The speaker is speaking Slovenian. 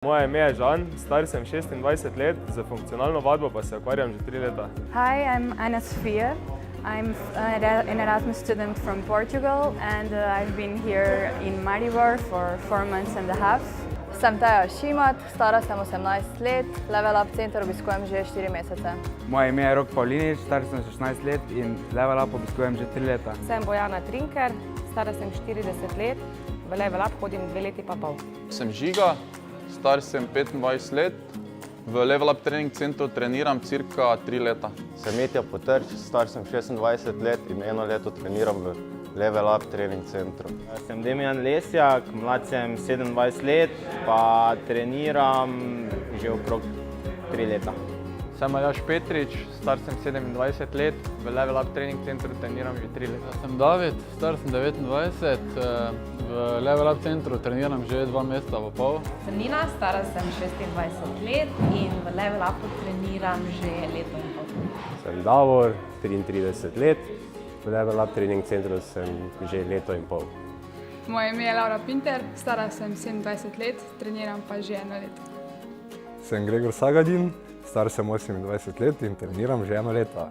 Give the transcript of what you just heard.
Moje ime je Žan, star sem 26 let, za funkcionalno vadbo pa se ukvarjam že 3 leta. Hi, I'm Ana Sofia. I'm an Erasmus student from Portugal and I've been here in Maribor for 4 months and a half. Sem Teja Šimat, stara sem 18 let, Level Up center obiskujem že 4 mesece. Moje ime je Rok Pavlinič, star sem 16 let in Level Up obiskujem že 3 leta. Sem Bojana Trinker, stara sem 40 let, v Level Up hodim 2 leti pa pol. Sem Žiga, star sem 25 let, v Level Up trening centru treniram cirka 3 leta. Sem Mitja Potrč, star sem 26 let in 1 leto treniram v Level Up trening centru. Sem Demijan Lesjak, mlad sem 27 let, pa treniram že okrog 3 leta. Sem Aljaž Petrič, star sem 27 let, v Level Up trening centru treniram že 3 leta. Sem David, star sem 29, v Level Up centru treniram že 2 meseca pa pol. Sem Nina, stara sem 26 let in v Level Upu treniram že leto in pol. Sem Davor, 33 let, v Level Up trening centru sem že leto in pol. Moje ime je Laura Pinter, stara sem 27 let, treniram pa že 1 leto. Sem Gregor Sagadin, star sem 28 let in treniram že 1 leto.